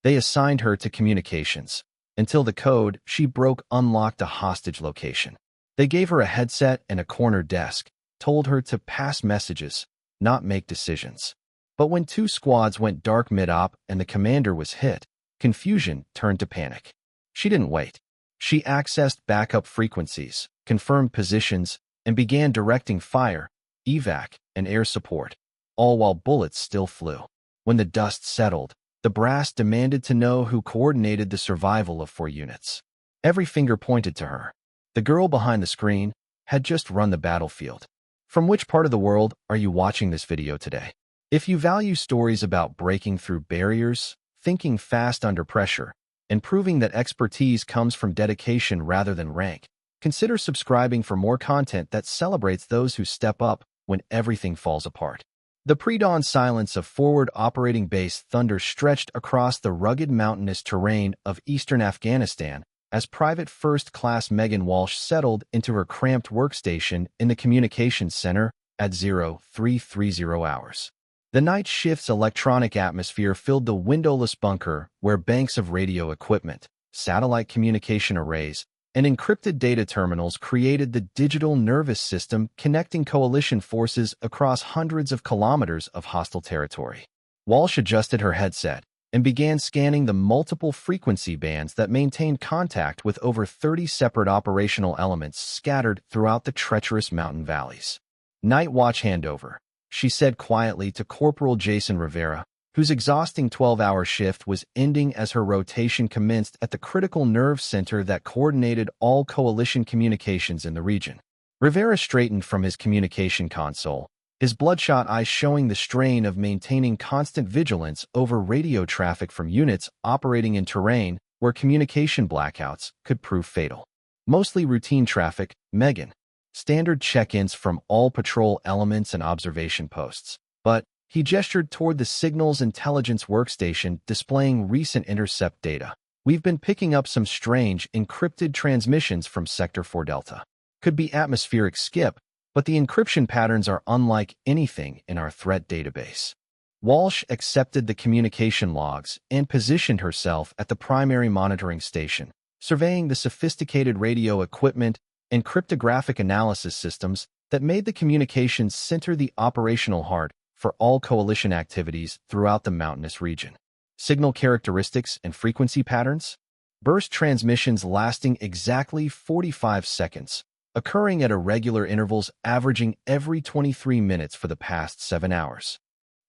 They assigned her to communications, until the code she broke unlocked a hostage location. They gave her a headset and a corner desk, told her to pass messages, not make decisions. But when two squads went dark mid-op and the commander was hit, confusion turned to panic. She didn't wait. She accessed backup frequencies, confirmed positions, and began directing fire, evac, and air support, all while bullets still flew. When the dust settled, the brass demanded to know who coordinated the survival of 4 units. Every finger pointed to her. The girl behind the screen had just run the battlefield. From which part of the world are you watching this video today? If you value stories about breaking through barriers, thinking fast under pressure, and proving that expertise comes from dedication rather than rank, consider subscribing for more content that celebrates those who step up when everything falls apart. The pre-dawn silence of forward operating base Thunder stretched across the rugged mountainous terrain of eastern Afghanistan as Private First Class Megan Walsh settled into her cramped workstation in the communications center at 0330 hours. The night shift's electronic atmosphere filled the windowless bunker where banks of radio equipment, satellite communication arrays, and encrypted data terminals created the digital nervous system connecting coalition forces across hundreds of kilometers of hostile territory. Walsh adjusted her headset and began scanning the multiple frequency bands that maintained contact with over 30 separate operational elements scattered throughout the treacherous mountain valleys. "Night watch handover," she said quietly to Corporal Jason Rivera, whose exhausting 12-hour shift was ending as her rotation commenced at the critical nerve center that coordinated all coalition communications in the region. Rivera straightened from his communication console, his bloodshot eyes showing the strain of maintaining constant vigilance over radio traffic from units operating in terrain where communication blackouts could prove fatal. Mostly routine traffic, Megan. Standard check-ins from all patrol elements and observation posts. But he gestured toward the signals intelligence workstation displaying recent intercept data. "We've been picking up some strange, encrypted transmissions from Sector 4 Delta. Could be atmospheric skip, but the encryption patterns are unlike anything in our threat database." Walsh accepted the communication logs and positioned herself at the primary monitoring station, surveying the sophisticated radio equipment and cryptographic analysis systems that made the communications center the operational heart for all coalition activities throughout the mountainous region. Signal characteristics and frequency patterns? Burst transmissions lasting exactly 45 seconds, occurring at irregular intervals averaging every 23 minutes for the past 7 hours.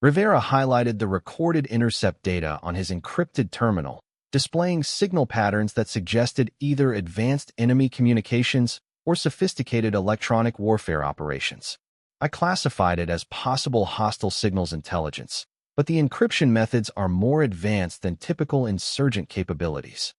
Rivera highlighted the recorded intercept data on his encrypted terminal, displaying signal patterns that suggested either advanced enemy communications or sophisticated electronic warfare operations. "I classified it as possible hostile signals intelligence, but the encryption methods are more advanced than typical insurgent capabilities."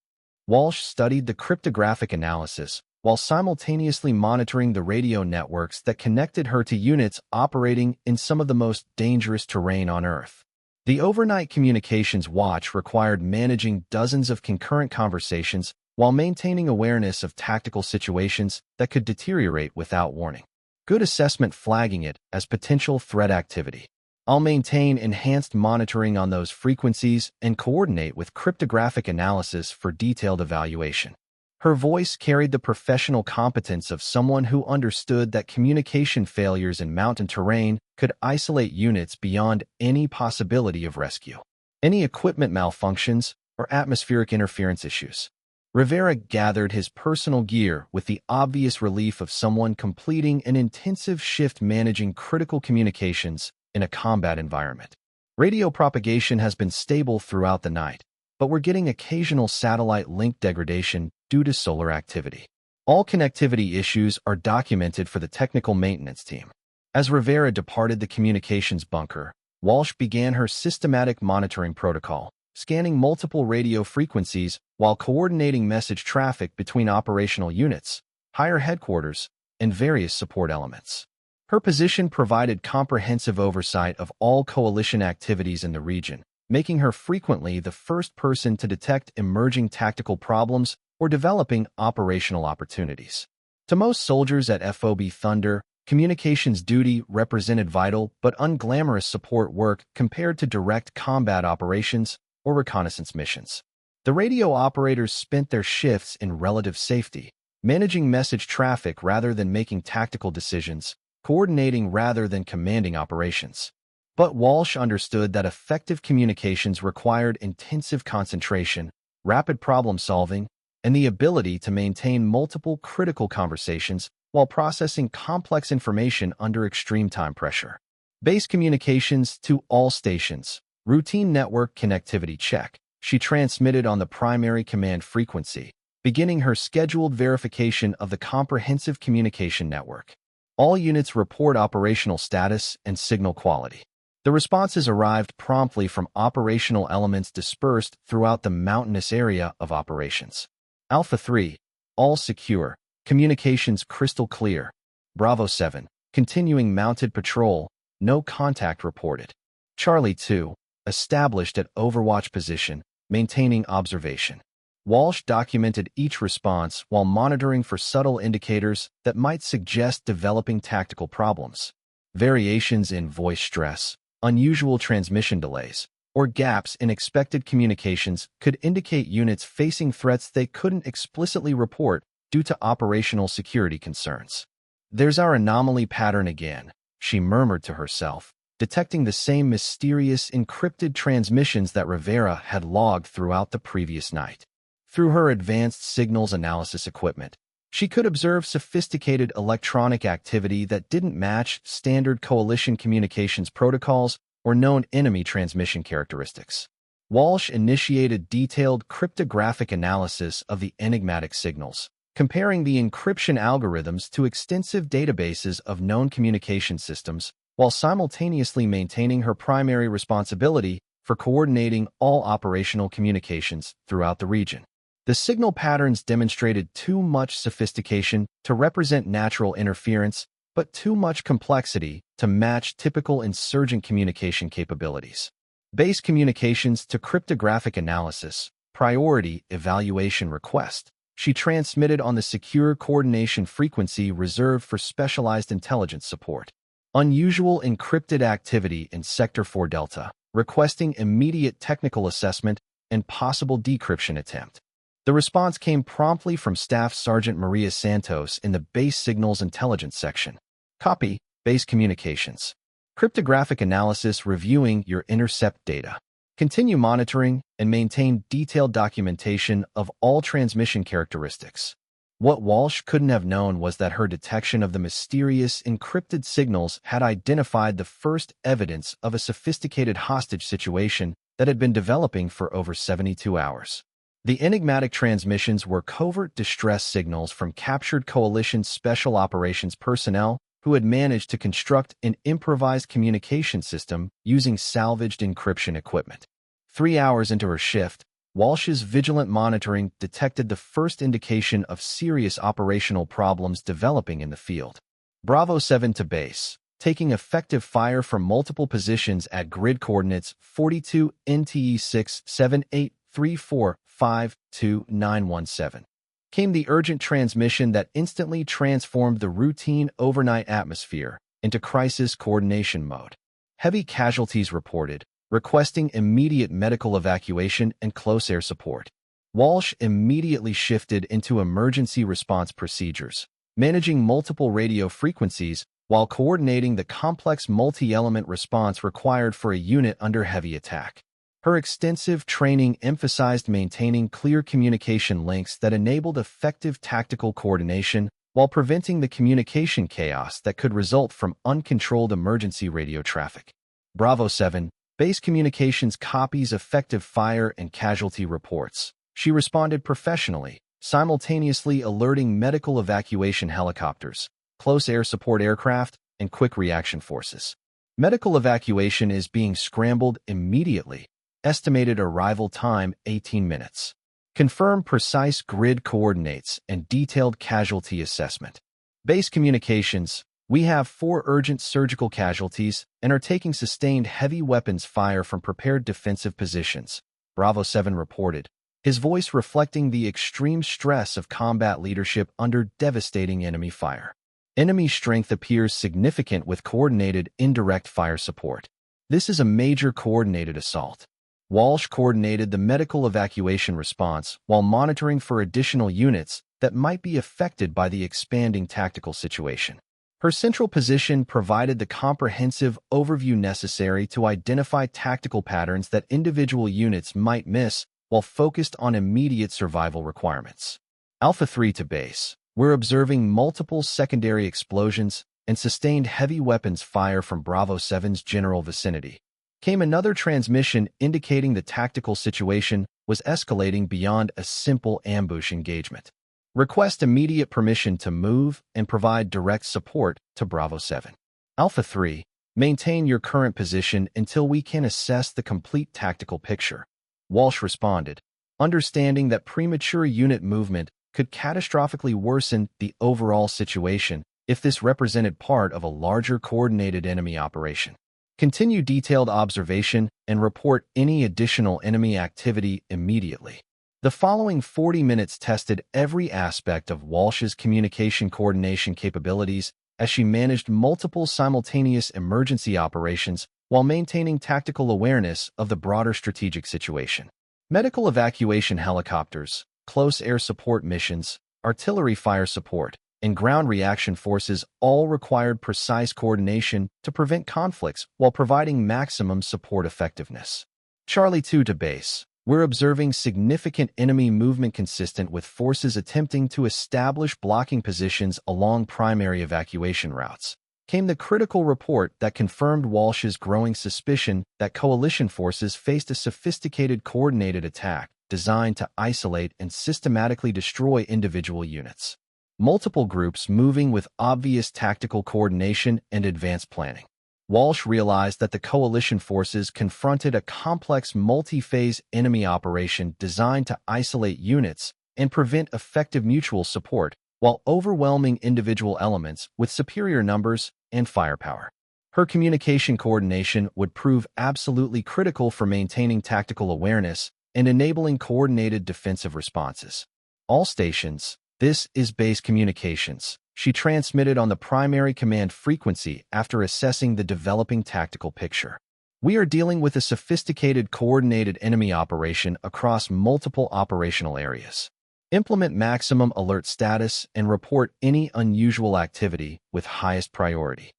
Walsh studied the cryptographic analysis while simultaneously monitoring the radio networks that connected her to units operating in some of the most dangerous terrain on Earth. The overnight communications watch required managing dozens of concurrent conversations while maintaining awareness of tactical situations that could deteriorate without warning. Good assessment flagging it as potential threat activity. "I'll maintain enhanced monitoring on those frequencies and coordinate with cryptographic analysis for detailed evaluation." Her voice carried the professional competence of someone who understood that communication failures in mountain terrain could isolate units beyond any possibility of rescue. Any equipment malfunctions or atmospheric interference issues. Rivera gathered his personal gear with the obvious relief of someone completing an intensive shift managing critical communications in a combat environment. "Radio propagation has been stable throughout the night, but we're getting occasional satellite link degradation due to solar activity. All connectivity issues are documented for the technical maintenance team." As Rivera departed the communications bunker, Walsh began her systematic monitoring protocol, scanning multiple radio frequencies while coordinating message traffic between operational units, higher headquarters, and various support elements. Her position provided comprehensive oversight of all coalition activities in the region, making her frequently the first person to detect emerging tactical problems or developing operational opportunities. To most soldiers at FOB Thunder, communications duty represented vital but unglamorous support work compared to direct combat operations, or reconnaissance missions. The radio operators spent their shifts in relative safety, managing message traffic rather than making tactical decisions, coordinating rather than commanding operations. But Walsh understood that effective communications required intensive concentration, rapid problem-solving, and the ability to maintain multiple critical conversations while processing complex information under extreme time pressure. Base communications to all stations. Routine network connectivity check. She transmitted on the primary command frequency, beginning her scheduled verification of the comprehensive communication network. All units report operational status and signal quality. The responses arrived promptly from operational elements dispersed throughout the mountainous area of operations. Alpha 3, all secure, communications crystal clear. Bravo 7, continuing mounted patrol, no contact reported. Charlie 2, established at overwatch position, maintaining observation. Walsh documented each response while monitoring for subtle indicators that might suggest developing tactical problems. Variations in voice stress, unusual transmission delays, or gaps in expected communications could indicate units facing threats they couldn't explicitly report due to operational security concerns. "There's our anomaly pattern again," she murmured to herself, detecting the same mysterious encrypted transmissions that Rivera had logged throughout the previous night. Through her advanced signals analysis equipment, she could observe sophisticated electronic activity that didn't match standard coalition communications protocols or known enemy transmission characteristics. Walsh initiated detailed cryptographic analysis of the enigmatic signals, comparing the encryption algorithms to extensive databases of known communication systems, while simultaneously maintaining her primary responsibility for coordinating all operational communications throughout the region. The signal patterns demonstrated too much sophistication to represent natural interference, but too much complexity to match typical insurgent communication capabilities. Base communications to cryptographic analysis, priority evaluation request. She transmitted on the secure coordination frequency reserved for specialized intelligence support. Unusual encrypted activity in Sector 4 Delta, requesting immediate technical assessment and possible decryption attempt. The response came promptly from Staff Sergeant Maria Santos in the Base Signals Intelligence section. Copy, Base Communications. Cryptographic analysis reviewing your intercept data. Continue monitoring and maintain detailed documentation of all transmission characteristics. What Walsh couldn't have known was that her detection of the mysterious encrypted signals had identified the first evidence of a sophisticated hostage situation that had been developing for over 72 hours. The enigmatic transmissions were covert distress signals from captured coalition special operations personnel who had managed to construct an improvised communication system using salvaged encryption equipment. 3 hours into her shift, Walsh's vigilant monitoring detected the first indication of serious operational problems developing in the field. Bravo 7 to base, taking effective fire from multiple positions at grid coordinates 42 NTE 6783452 came the urgent transmission that instantly transformed the routine overnight atmosphere into crisis coordination mode. Heavy casualties reported, requesting immediate medical evacuation and close air support. Walsh immediately shifted into emergency response procedures, managing multiple radio frequencies while coordinating the complex multi-element response required for a unit under heavy attack. Her extensive training emphasized maintaining clear communication links that enabled effective tactical coordination while preventing the communication chaos that could result from uncontrolled emergency radio traffic. Bravo 7, Base Communications copies effective fire and casualty reports. She responded professionally, simultaneously alerting medical evacuation helicopters, close air support aircraft, and quick reaction forces. Medical evacuation is being scrambled immediately. Estimated arrival time 18 minutes. Confirm precise grid coordinates and detailed casualty assessment. Base Communications, we have 4 urgent surgical casualties and are taking sustained heavy weapons fire from prepared defensive positions, Bravo 7 reported, his voice reflecting the extreme stress of combat leadership under devastating enemy fire. Enemy strength appears significant with coordinated indirect fire support. This is a major coordinated assault. Walsh coordinated the medical evacuation response while monitoring for additional units that might be affected by the expanding tactical situation. Her central position provided the comprehensive overview necessary to identify tactical patterns that individual units might miss while focused on immediate survival requirements. Alpha 3 to base. We're observing multiple secondary explosions and sustained heavy weapons fire from Bravo 7's general vicinity. Came another transmission indicating the tactical situation was escalating beyond a simple ambush engagement. Request immediate permission to move and provide direct support to Bravo 7. Alpha 3, maintain your current position until we can assess the complete tactical picture. Walsh responded, understanding that premature unit movement could catastrophically worsen the overall situation if this represented part of a larger coordinated enemy operation. Continue detailed observation and report any additional enemy activity immediately. The following 40 minutes tested every aspect of Walsh's communication coordination capabilities as she managed multiple simultaneous emergency operations while maintaining tactical awareness of the broader strategic situation. Medical evacuation helicopters, close air support missions, artillery fire support, and ground reaction forces all required precise coordination to prevent conflicts while providing maximum support effectiveness. Charlie 2 to base. We're observing significant enemy movement consistent with forces attempting to establish blocking positions along primary evacuation routes. Came the critical report that confirmed Walsh's growing suspicion that coalition forces faced a sophisticated coordinated attack designed to isolate and systematically destroy individual units. Multiple groups moving with obvious tactical coordination and advanced planning. Walsh realized that the coalition forces confronted a complex multi-phase enemy operation designed to isolate units and prevent effective mutual support while overwhelming individual elements with superior numbers and firepower. Her communication coordination would prove absolutely critical for maintaining tactical awareness and enabling coordinated defensive responses. All stations, this is base communications. She transmitted on the primary command frequency after assessing the developing tactical picture. We are dealing with a sophisticated coordinated enemy operation across multiple operational areas. Implement maximum alert status and report any unusual activity with highest priority.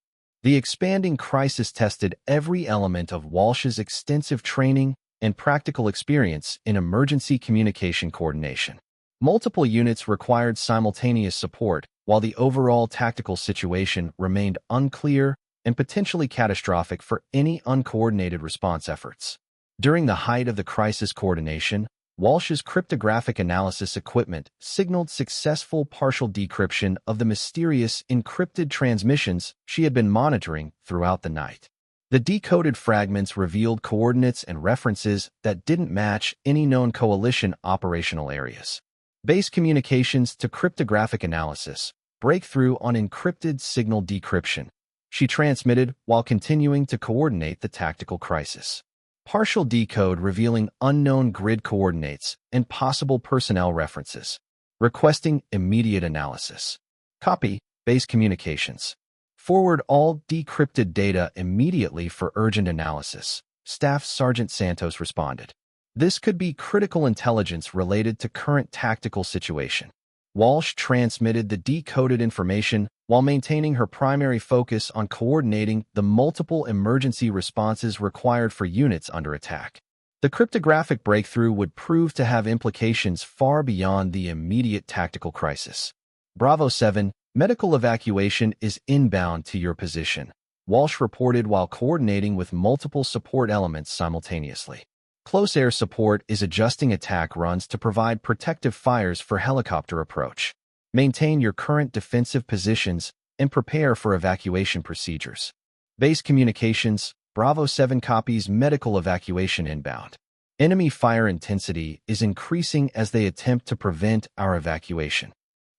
The expanding crisis tested every element of Walsh's extensive training and practical experience in emergency communication coordination. Multiple units required simultaneous support, while the overall tactical situation remained unclear and potentially catastrophic for any uncoordinated response efforts. During the height of the crisis coordination, Walsh's cryptographic analysis equipment signaled successful partial decryption of the mysterious encrypted transmissions she had been monitoring throughout the night. The decoded fragments revealed coordinates and references that didn't match any known coalition operational areas. Base communications to cryptographic analysis, breakthrough on encrypted signal decryption. She transmitted while continuing to coordinate the tactical crisis. Partial decode revealing unknown grid coordinates and possible personnel references. Requesting immediate analysis. Copy, base communications. Forward all decrypted data immediately for urgent analysis. Staff Sergeant Santos responded. This could be critical intelligence related to current tactical situation. Walsh transmitted the decoded information while maintaining her primary focus on coordinating the multiple emergency responses required for units under attack. The cryptographic breakthrough would prove to have implications far beyond the immediate tactical crisis. Bravo 7, medical evacuation is inbound to your position, Walsh reported while coordinating with multiple support elements simultaneously. Close air support is adjusting attack runs to provide protective fires for helicopter approach. Maintain your current defensive positions and prepare for evacuation procedures. Base communications, Bravo 7 copies medical evacuation inbound. Enemy fire intensity is increasing as they attempt to prevent our evacuation.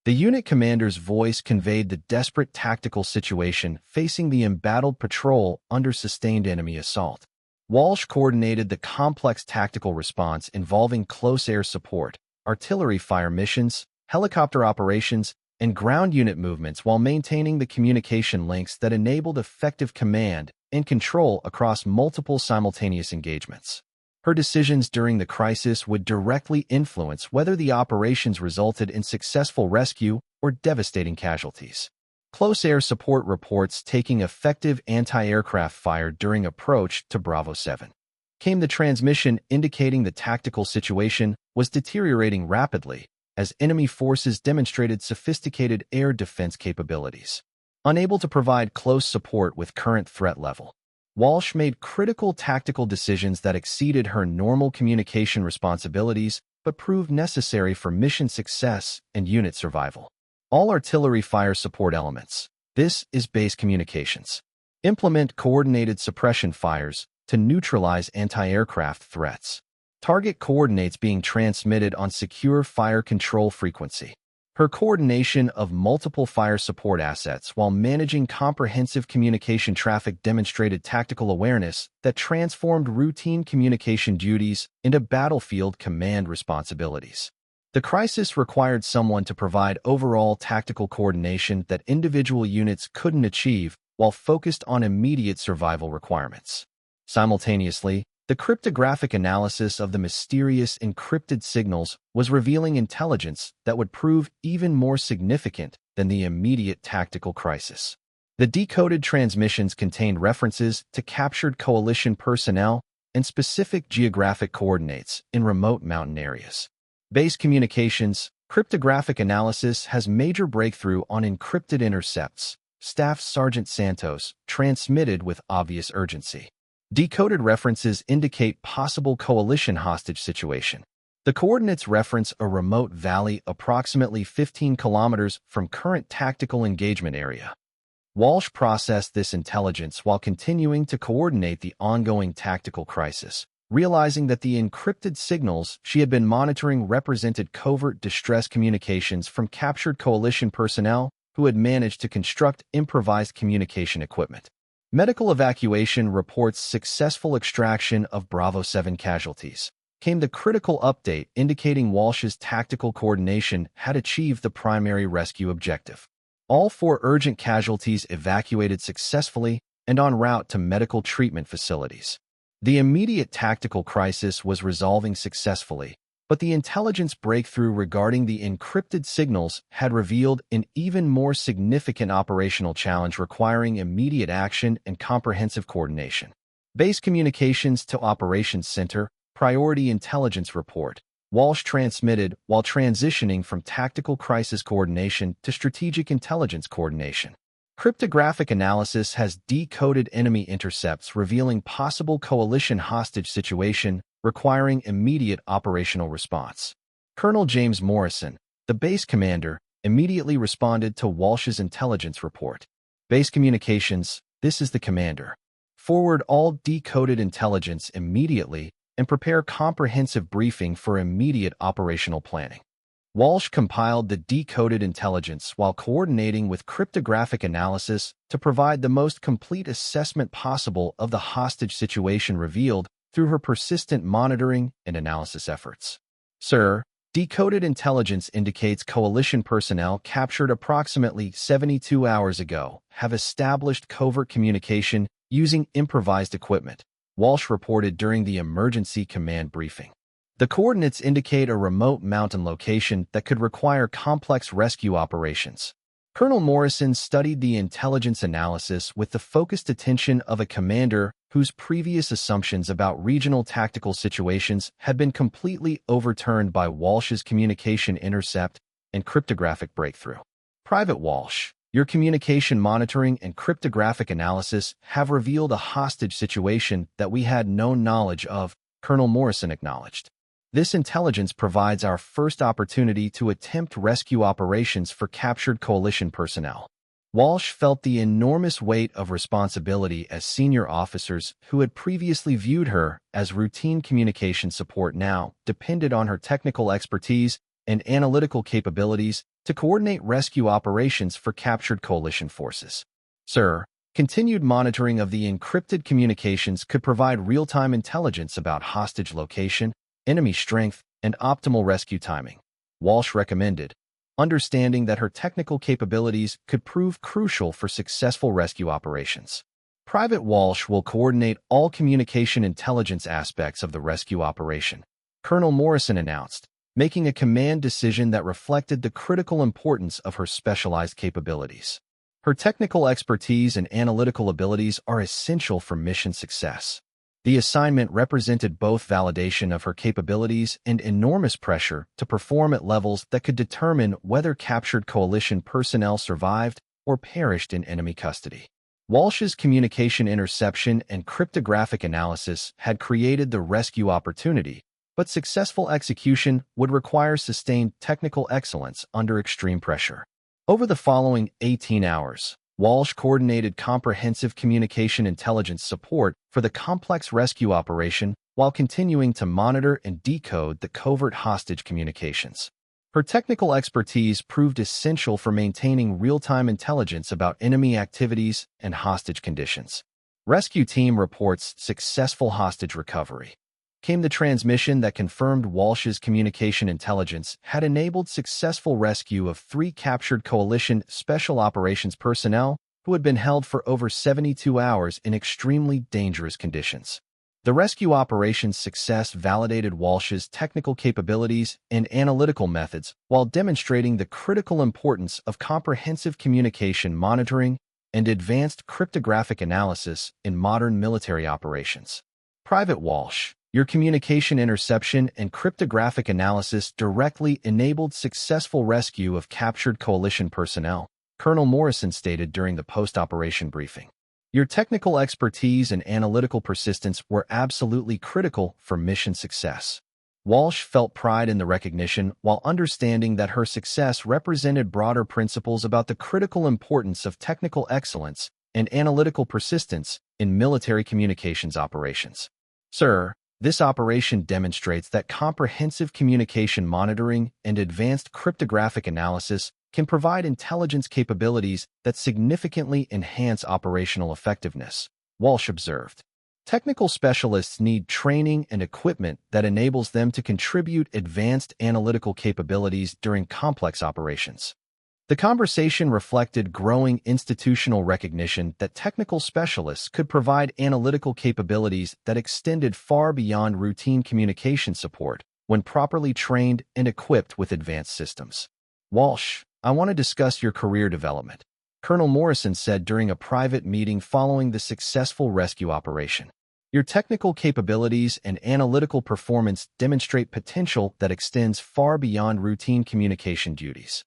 The unit commander's voice conveyed the desperate tactical situation facing the embattled patrol under sustained enemy assault. Walsh coordinated the complex tactical response involving close air support, artillery fire missions, helicopter operations, and ground unit movements while maintaining the communication links that enabled effective command and control across multiple simultaneous engagements. Her decisions during the crisis would directly influence whether the operations resulted in successful rescue or devastating casualties. Close air support reports taking effective anti-aircraft fire during approach to Bravo 7. Came the transmission indicating the tactical situation was deteriorating rapidly as enemy forces demonstrated sophisticated air defense capabilities. Unable to provide close support with current threat level, Walsh made critical tactical decisions that exceeded her normal communication responsibilities but proved necessary for mission success and unit survival. All artillery fire support elements. This is base communications. Implement coordinated suppression fires to neutralize anti-aircraft threats. Target coordinates being transmitted on secure fire control frequency. Her coordination of multiple fire support assets while managing comprehensive communication traffic demonstrated tactical awareness that transformed routine communication duties into battlefield command responsibilities. The crisis required someone to provide overall tactical coordination that individual units couldn't achieve while focused on immediate survival requirements. Simultaneously, the cryptographic analysis of the mysterious encrypted signals was revealing intelligence that would prove even more significant than the immediate tactical crisis. The decoded transmissions contained references to captured coalition personnel and specific geographic coordinates in remote mountain areas. Base communications, cryptographic analysis has major breakthrough on encrypted intercepts. Staff Sergeant Santos transmitted with obvious urgency. Decoded references indicate possible coalition hostage situation. The coordinates reference a remote valley approximately 15 kilometers from current tactical engagement area. Walsh processed this intelligence while continuing to coordinate the ongoing tactical crisis, realizing that the encrypted signals she had been monitoring represented covert distress communications from captured coalition personnel who had managed to construct improvised communication equipment. Medical evacuation reports successful extraction of Bravo 7 casualties. Came the critical update indicating Walsh's tactical coordination had achieved the primary rescue objective. All 4 urgent casualties evacuated successfully and en route to medical treatment facilities. The immediate tactical crisis was resolving successfully, but the intelligence breakthrough regarding the encrypted signals had revealed an even more significant operational challenge requiring immediate action and comprehensive coordination. Base communications to Operations Center, Priority Intelligence Report. Walsh transmitted while transitioning from tactical crisis coordination to strategic intelligence coordination. Cryptographic analysis has decoded enemy intercepts revealing possible coalition hostage situation requiring immediate operational response. Colonel James Morrison, the base commander, immediately responded to Walsh's intelligence report. Base communications, this is the commander. Forward all decoded intelligence immediately and prepare comprehensive briefing for immediate operational planning. Walsh compiled the decoded intelligence while coordinating with cryptographic analysis to provide the most complete assessment possible of the hostage situation revealed through her persistent monitoring and analysis efforts. Sir, decoded intelligence indicates coalition personnel captured approximately 72 hours ago have established covert communication using improvised equipment, Walsh reported during the emergency command briefing. The coordinates indicate a remote mountain location that could require complex rescue operations. Colonel Morrison studied the intelligence analysis with the focused attention of a commander whose previous assumptions about regional tactical situations had been completely overturned by Walsh's communication intercept and cryptographic breakthrough. Private Walsh, your communication monitoring and cryptographic analysis have revealed a hostage situation that we had no knowledge of, Colonel Morrison acknowledged. This intelligence provides our first opportunity to attempt rescue operations for captured coalition personnel. Walsh felt the enormous weight of responsibility as senior officers who had previously viewed her as routine communication support now depended on her technical expertise and analytical capabilities to coordinate rescue operations for captured coalition forces. Sir, continued monitoring of the encrypted communications could provide real-time intelligence about hostage location, enemy strength, and optimal rescue timing, Walsh recommended, understanding that her technical capabilities could prove crucial for successful rescue operations. Private Walsh will coordinate all communication intelligence aspects of the rescue operation, Colonel Morrison announced, making a command decision that reflected the critical importance of her specialized capabilities. Her technical expertise and analytical abilities are essential for mission success. The assignment represented both validation of her capabilities and enormous pressure to perform at levels that could determine whether captured coalition personnel survived or perished in enemy custody. Walsh's communication interception and cryptographic analysis had created the rescue opportunity, but successful execution would require sustained technical excellence under extreme pressure. Over the following 18 hours, Walsh coordinated comprehensive communication intelligence support for the complex rescue operation while continuing to monitor and decode the covert hostage communications. Her technical expertise proved essential for maintaining real-time intelligence about enemy activities and hostage conditions. Rescue team reports successful hostage recovery. Came the transmission that confirmed Walsh's communication intelligence had enabled successful rescue of 3 captured coalition special operations personnel who had been held for over 72 hours in extremely dangerous conditions. The rescue operation's success validated Walsh's technical capabilities and analytical methods while demonstrating the critical importance of comprehensive communication monitoring and advanced cryptographic analysis in modern military operations. Private Walsh, your communication interception and cryptographic analysis directly enabled successful rescue of captured coalition personnel, Colonel Morrison stated during the post-operation briefing. Your technical expertise and analytical persistence were absolutely critical for mission success. Walsh felt pride in the recognition while understanding that her success represented broader principles about the critical importance of technical excellence and analytical persistence in military communications operations. Sir, this operation demonstrates that comprehensive communication monitoring and advanced cryptographic analysis can provide intelligence capabilities that significantly enhance operational effectiveness, Walsh observed. Technical specialists need training and equipment that enables them to contribute advanced analytical capabilities during complex operations. The conversation reflected growing institutional recognition that technical specialists could provide analytical capabilities that extended far beyond routine communication support when properly trained and equipped with advanced systems. Walsh, I want to discuss your career development, Colonel Morrison said during a private meeting following the successful rescue operation. Your technical capabilities and analytical performance demonstrate potential that extends far beyond routine communication duties.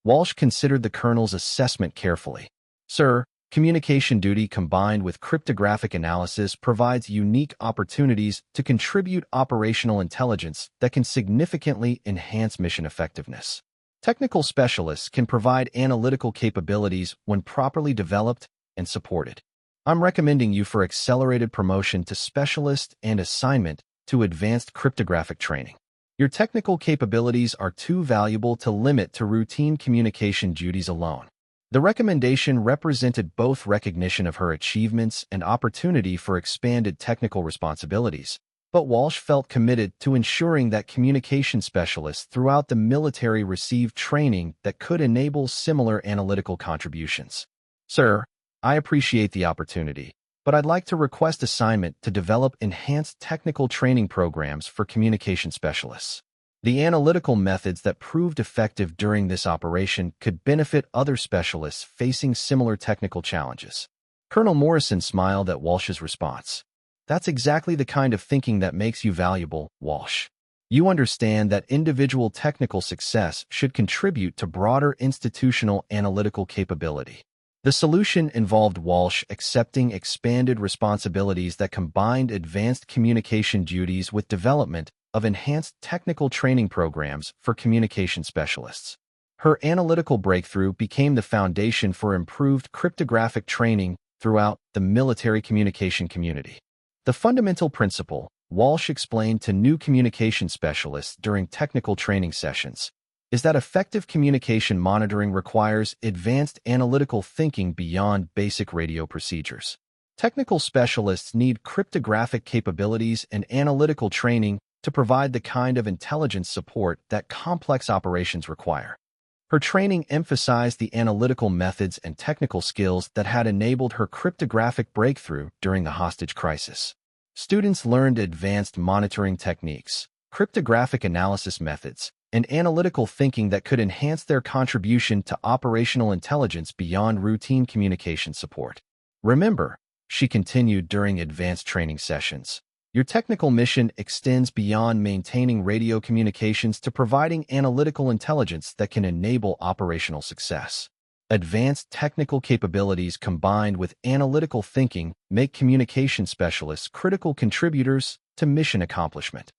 Walsh considered the colonel's assessment carefully. Sir, communication duty combined with cryptographic analysis provides unique opportunities to contribute operational intelligence that can significantly enhance mission effectiveness. Technical specialists can provide analytical capabilities when properly developed and supported. I'm recommending you for accelerated promotion to specialist and assignment to advanced cryptographic training. Your technical capabilities are too valuable to limit to routine communication duties alone. The recommendation represented both recognition of her achievements and opportunity for expanded technical responsibilities, but Walsh felt committed to ensuring that communication specialists throughout the military received training that could enable similar analytical contributions. Sir, I appreciate the opportunity, but I'd like to request assignment to develop enhanced technical training programs for communication specialists. The analytical methods that proved effective during this operation could benefit other specialists facing similar technical challenges. Colonel Morrison smiled at Walsh's response. That's exactly the kind of thinking that makes you valuable, Walsh. You understand that individual technical success should contribute to broader institutional analytical capability. The solution involved Walsh accepting expanded responsibilities that combined advanced communication duties with development of enhanced technical training programs for communication specialists. Her analytical breakthrough became the foundation for improved cryptographic training throughout the military communication community. The fundamental principle, Walsh explained to new communication specialists during technical training sessions, is that effective communication monitoring requires advanced analytical thinking beyond basic radio procedures. Technical specialists need cryptographic capabilities and analytical training to provide the kind of intelligence support that complex operations require. Her training emphasized the analytical methods and technical skills that had enabled her cryptographic breakthrough during the hostage crisis. Students learned advanced monitoring techniques, cryptographic analysis methods, and analytical thinking that could enhance their contribution to operational intelligence beyond routine communication support. Remember, she continued during advanced training sessions, your technical mission extends beyond maintaining radio communications to providing analytical intelligence that can enable operational success. Advanced technical capabilities combined with analytical thinking make communication specialists critical contributors to mission accomplishment.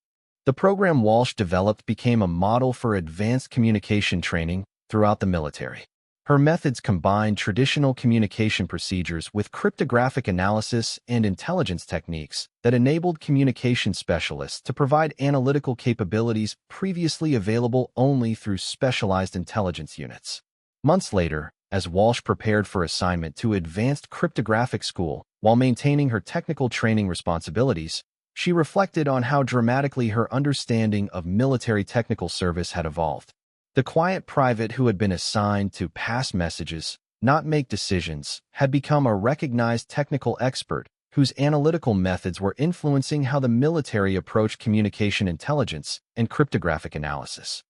The program Walsh developed became a model for advanced communication training throughout the military. Her methods combined traditional communication procedures with cryptographic analysis and intelligence techniques that enabled communication specialists to provide analytical capabilities previously available only through specialized intelligence units. Months later, as Walsh prepared for assignment to advanced cryptographic school while maintaining her technical training responsibilities, she reflected on how dramatically her understanding of military technical service had evolved. The quiet private who had been assigned to pass messages, not make decisions, had become a recognized technical expert whose analytical methods were influencing how the military approached communication intelligence and cryptographic analysis.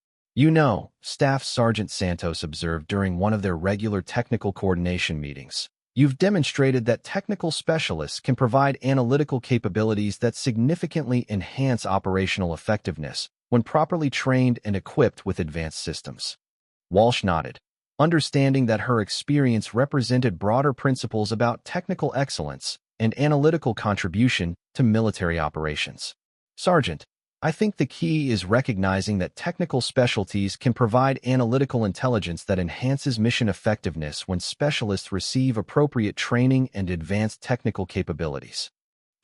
Staff Sergeant Santos observed during one of their regular technical coordination meetings, you've demonstrated that technical specialists can provide analytical capabilities that significantly enhance operational effectiveness when properly trained and equipped with advanced systems. Walsh nodded, understanding that her experience represented broader principles about technical excellence and analytical contribution to military operations. Sergeant, I think the key is recognizing that technical specialties can provide analytical intelligence that enhances mission effectiveness when specialists receive appropriate training and advanced technical capabilities.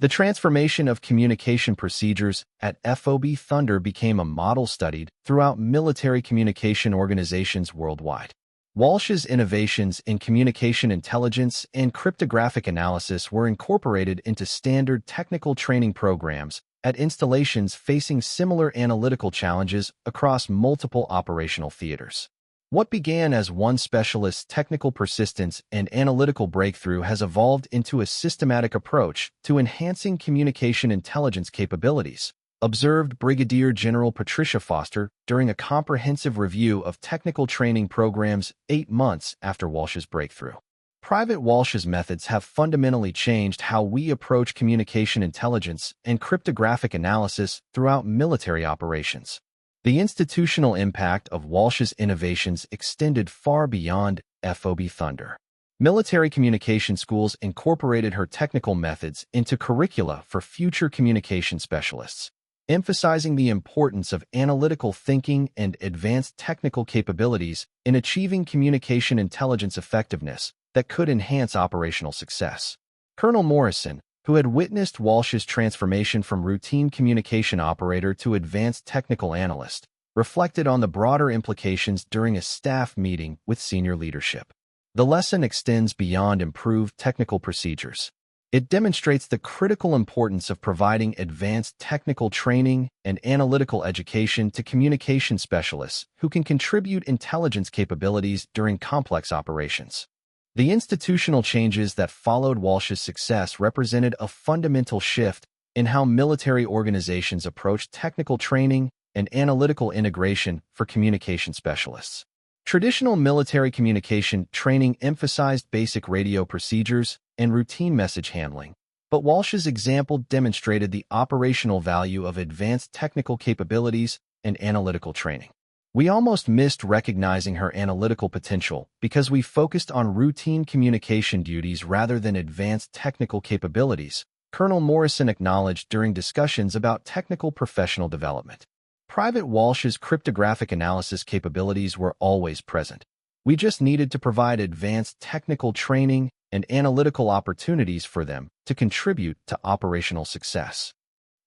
The transformation of communication procedures at FOB Thunder became a model studied throughout military communication organizations worldwide. Walsh's innovations in communication intelligence and cryptographic analysis were incorporated into standard technical training programs at installations facing similar analytical challenges across multiple operational theaters. What began as one specialist's technical persistence and analytical breakthrough has evolved into a systematic approach to enhancing communication intelligence capabilities, observed Brigadier General Patricia Foster during a comprehensive review of technical training programs 8 months after Walsh's breakthrough. Private Walsh's methods have fundamentally changed how we approach communication intelligence and cryptographic analysis throughout military operations. The institutional impact of Walsh's innovations extended far beyond FOB Thunder. Military communication schools incorporated her technical methods into curricula for future communication specialists, emphasizing the importance of analytical thinking and advanced technical capabilities in achieving communication intelligence effectiveness that could enhance operational success. Colonel Morrison, who had witnessed Walsh's transformation from routine communication operator to advanced technical analyst, reflected on the broader implications during a staff meeting with senior leadership. The lesson extends beyond improved technical procedures. It demonstrates the critical importance of providing advanced technical training and analytical education to communication specialists who can contribute intelligence capabilities during complex operations. The institutional changes that followed Walsh's success represented a fundamental shift in how military organizations approach technical training and analytical integration for communication specialists. Traditional military communication training emphasized basic radio procedures and routine message handling, but Walsh's example demonstrated the operational value of advanced technical capabilities and analytical training. We almost missed recognizing her analytical potential because we focused on routine communication duties rather than advanced technical capabilities, Colonel Morrison acknowledged during discussions about technical professional development. Private Walsh's cryptographic analysis capabilities were always present. We just needed to provide advanced technical training and analytical opportunities for them to contribute to operational success.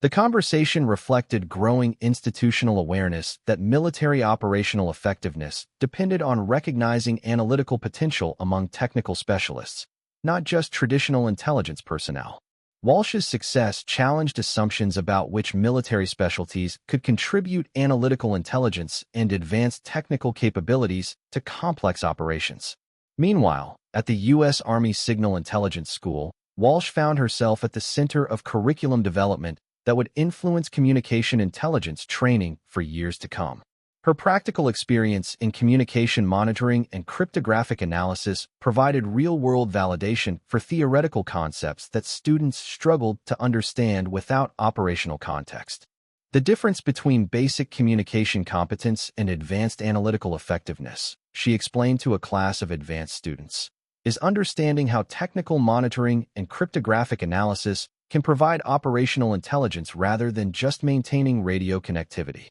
The conversation reflected growing institutional awareness that military operational effectiveness depended on recognizing analytical potential among technical specialists, not just traditional intelligence personnel. Walsh's success challenged assumptions about which military specialties could contribute analytical intelligence and advanced technical capabilities to complex operations. Meanwhile, at the U.S. Army Signal Intelligence School, Walsh found herself at the center of curriculum development that would influence communication intelligence training for years to come. Her practical experience in communication monitoring and cryptographic analysis provided real-world validation for theoretical concepts that students struggled to understand without operational context. The difference between basic communication competence and advanced analytical effectiveness, she explained to a class of advanced students, is understanding how technical monitoring and cryptographic analysis can provide operational intelligence rather than just maintaining radio connectivity.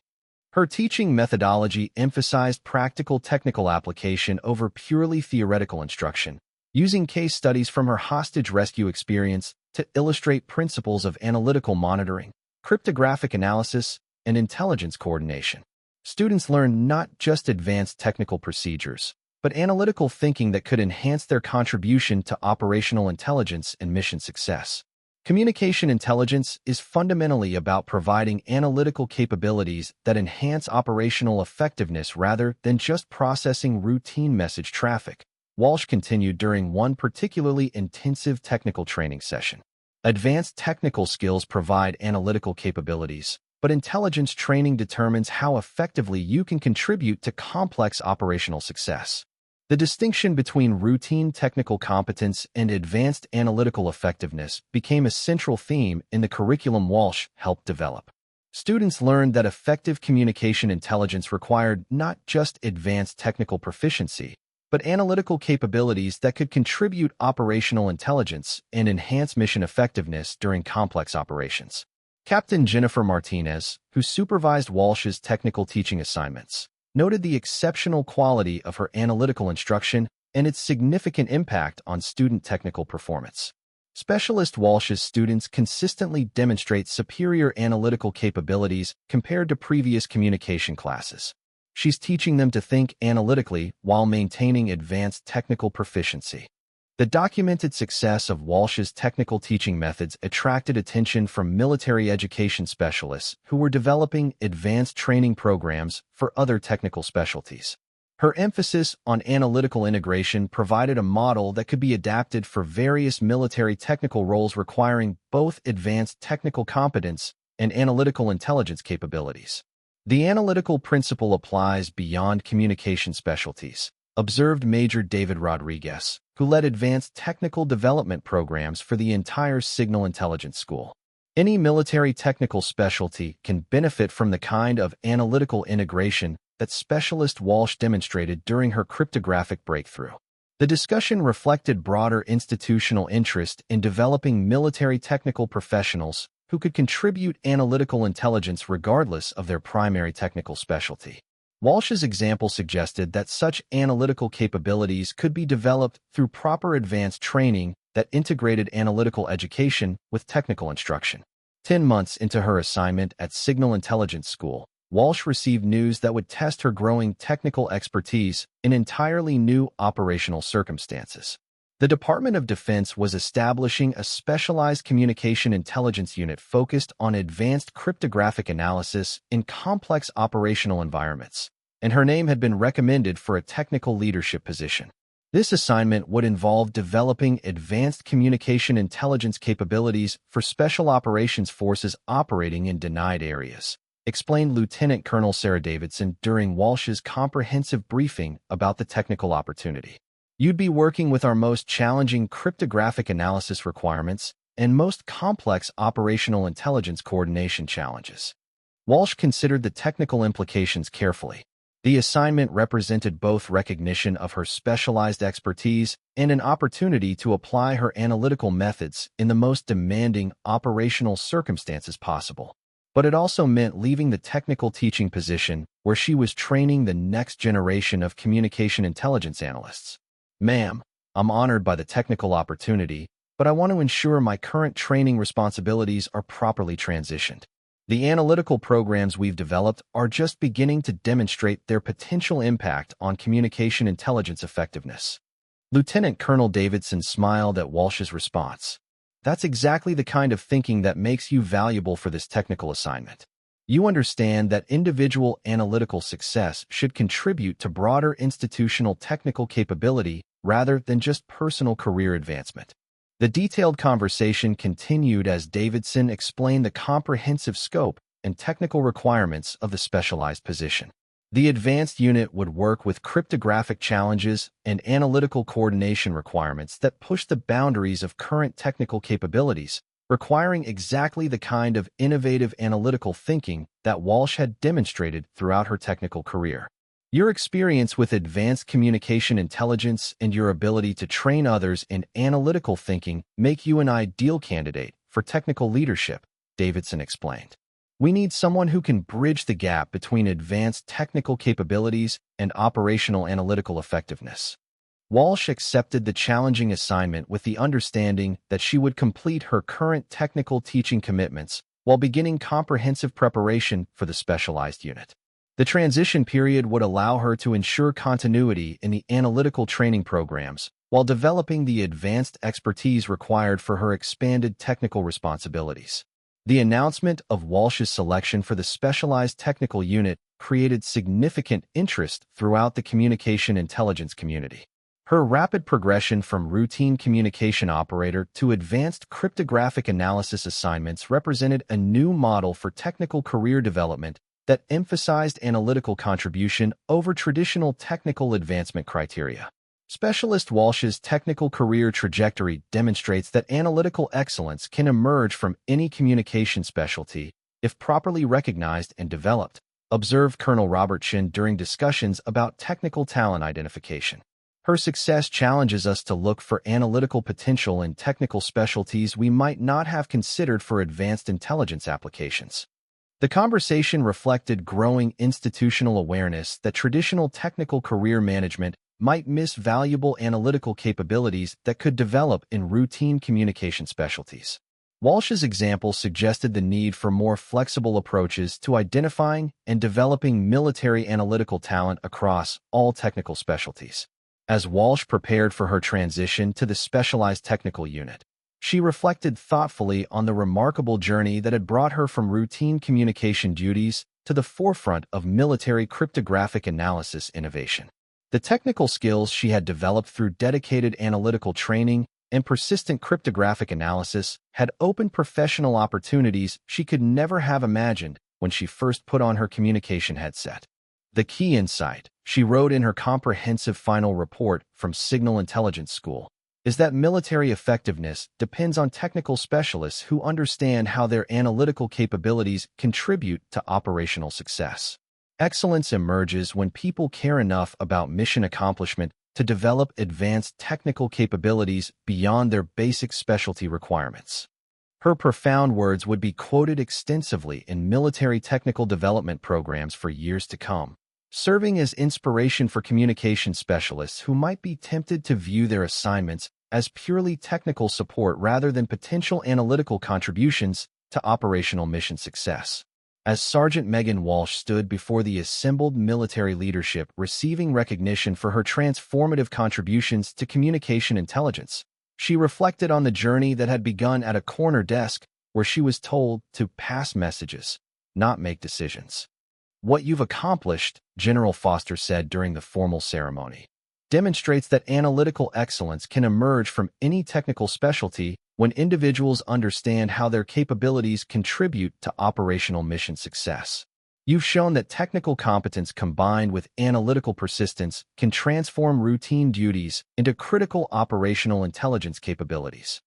Her teaching methodology emphasized practical technical application over purely theoretical instruction, using case studies from her hostage rescue experience to illustrate principles of analytical monitoring, cryptographic analysis, and intelligence coordination. Students learned not just advanced technical procedures, but analytical thinking that could enhance their contribution to operational intelligence and mission success. Communication intelligence is fundamentally about providing analytical capabilities that enhance operational effectiveness rather than just processing routine message traffic, Walsh continued during one particularly intensive technical training session. Advanced technical skills provide analytical capabilities, but intelligence training determines how effectively you can contribute to complex operational success. The distinction between routine technical competence and advanced analytical effectiveness became a central theme in the curriculum Walsh helped develop. Students learned that effective communication intelligence required not just advanced technical proficiency, but analytical capabilities that could contribute operational intelligence and enhance mission effectiveness during complex operations. Captain Jennifer Martinez, who supervised Walsh's technical teaching assignments, noted the exceptional quality of her analytical instruction and its significant impact on student technical performance. Specialist Walsh's students consistently demonstrate superior analytical capabilities compared to previous communication classes. She's teaching them to think analytically while maintaining advanced technical proficiency. The documented success of Walsh's technical teaching methods attracted attention from military education specialists who were developing advanced training programs for other technical specialties. Her emphasis on analytical integration provided a model that could be adapted for various military technical roles requiring both advanced technical competence and analytical intelligence capabilities. The analytical principle applies beyond communication specialties, observed Major David Rodriguez, who led advanced technical development programs for the entire Signal Intelligence School. Any military technical specialty can benefit from the kind of analytical integration that Specialist Walsh demonstrated during her cryptographic breakthrough. The discussion reflected broader institutional interest in developing military technical professionals who could contribute analytical intelligence regardless of their primary technical specialty. Walsh's example suggested that such analytical capabilities could be developed through proper advanced training that integrated analytical education with technical instruction. 10 months into her assignment at Signal Intelligence School, Walsh received news that would test her growing technical expertise in entirely new operational circumstances. The Department of Defense was establishing a specialized communication intelligence unit focused on advanced cryptographic analysis in complex operational environments, and her name had been recommended for a technical leadership position. This assignment would involve developing advanced communication intelligence capabilities for special operations forces operating in denied areas, explained Lieutenant Colonel Sarah Davidson during Walsh's comprehensive briefing about the technical opportunity. You'd be working with our most challenging cryptographic analysis requirements and most complex operational intelligence coordination challenges. Walsh considered the technical implications carefully. The assignment represented both recognition of her specialized expertise and an opportunity to apply her analytical methods in the most demanding operational circumstances possible. But it also meant leaving the technical teaching position where she was training the next generation of communication intelligence analysts. Ma'am, I'm honored by the technical opportunity, but I want to ensure my current training responsibilities are properly transitioned. The analytical programs we've developed are just beginning to demonstrate their potential impact on communication intelligence effectiveness. Lieutenant Colonel Davidson smiled at Walsh's response. That's exactly the kind of thinking that makes you valuable for this technical assignment. You understand that individual analytical success should contribute to broader institutional technical capability rather than just personal career advancement. The detailed conversation continued as Davidson explained the comprehensive scope and technical requirements of the specialized position. The advanced unit would work with cryptographic challenges and analytical coordination requirements that push the boundaries of current technical capabilities, requiring exactly the kind of innovative analytical thinking that Walsh had demonstrated throughout her technical career. Your experience with advanced communication intelligence and your ability to train others in analytical thinking make you an ideal candidate for technical leadership, Davidson explained. We need someone who can bridge the gap between advanced technical capabilities and operational analytical effectiveness. Walsh accepted the challenging assignment with the understanding that she would complete her current technical teaching commitments while beginning comprehensive preparation for the specialized unit. The transition period would allow her to ensure continuity in the analytical training programs while developing the advanced expertise required for her expanded technical responsibilities. The announcement of Walsh's selection for the specialized technical unit created significant interest throughout the communication intelligence community. Her rapid progression from routine communication operator to advanced cryptographic analysis assignments represented a new model for technical career development that emphasized analytical contribution over traditional technical advancement criteria. Specialist Walsh's technical career trajectory demonstrates that analytical excellence can emerge from any communication specialty if properly recognized and developed, observed Colonel Robert Shin during discussions about technical talent identification. Her success challenges us to look for analytical potential in technical specialties we might not have considered for advanced intelligence applications. The conversation reflected growing institutional awareness that traditional technical career management might miss valuable analytical capabilities that could develop in routine communication specialties. Walsh's example suggested the need for more flexible approaches to identifying and developing military analytical talent across all technical specialties. As Walsh prepared for her transition to the specialized technical unit, she reflected thoughtfully on the remarkable journey that had brought her from routine communication duties to the forefront of military cryptographic analysis innovation. The technical skills she had developed through dedicated analytical training and persistent cryptographic analysis had opened professional opportunities she could never have imagined when she first put on her communication headset. The key insight, she wrote in her comprehensive final report from Signal Intelligence School, is that military effectiveness depends on technical specialists who understand how their analytical capabilities contribute to operational success. Excellence emerges when people care enough about mission accomplishment to develop advanced technical capabilities beyond their basic specialty requirements. Her profound words would be quoted extensively in military technical development programs for years to come, serving as inspiration for communication specialists who might be tempted to view their assignments as purely technical support rather than potential analytical contributions to operational mission success. As Sergeant Megan Walsh stood before the assembled military leadership receiving recognition for her transformative contributions to communication intelligence, she reflected on the journey that had begun at a corner desk where she was told to pass messages, not make decisions. "What you've accomplished," General Foster said during the formal ceremony, "demonstrates that analytical excellence can emerge from any technical specialty when individuals understand how their capabilities contribute to operational mission success. You've shown that technical competence combined with analytical persistence can transform routine duties into critical operational intelligence capabilities."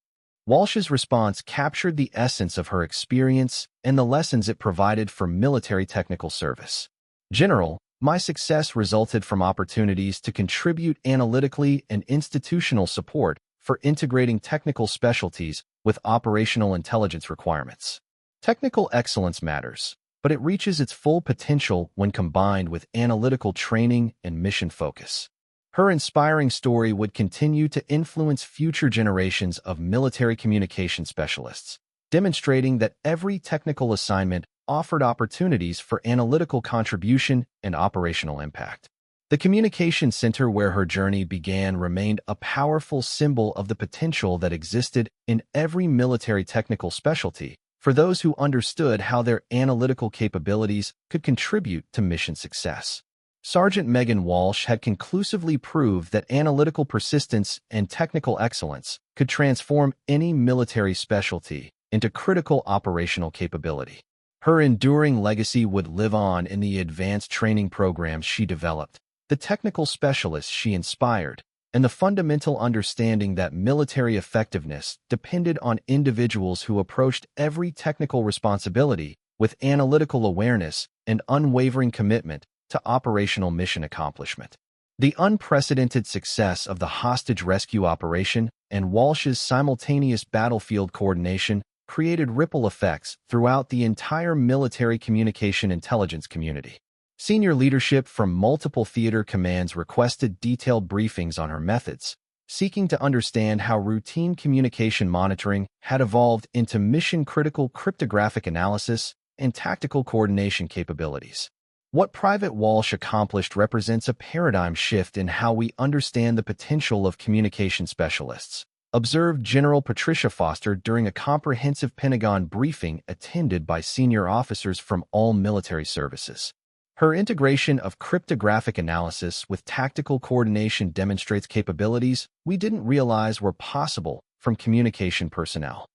Walsh's response captured the essence of her experience and the lessons it provided for military technical service. "General, my success resulted from opportunities to contribute analytically and institutional support for integrating technical specialties with operational intelligence requirements. Technical excellence matters, but it reaches its full potential when combined with analytical training and mission focus." Her inspiring story would continue to influence future generations of military communication specialists, demonstrating that every technical assignment offered opportunities for analytical contribution and operational impact. The The communication center where her journey began remained a powerful symbol of the potential that existed in every military technical specialty for those who understood how their analytical capabilities could contribute to mission success. Sergeant Megan Walsh had conclusively proved that analytical persistence and technical excellence could transform any military specialty into critical operational capability. Her enduring legacy would live on in the advanced training programs she developed, the technical specialists she inspired, and the fundamental understanding that military effectiveness depended on individuals who approached every technical responsibility with analytical awareness and unwavering commitment to operational mission accomplishment. The unprecedented success of the hostage rescue operation and Walsh's simultaneous battlefield coordination created ripple effects throughout the entire military communication intelligence community. Senior leadership from multiple theater commands requested detailed briefings on her methods, seeking to understand how routine communication monitoring had evolved into mission-critical cryptographic analysis and tactical coordination capabilities. What Private Walsh accomplished represents a paradigm shift in how we understand the potential of communication specialists, observed General Patricia Foster during a comprehensive Pentagon briefing attended by senior officers from all military services. Her integration of cryptographic analysis with tactical coordination demonstrates capabilities we didn't realize were possible from communication personnel.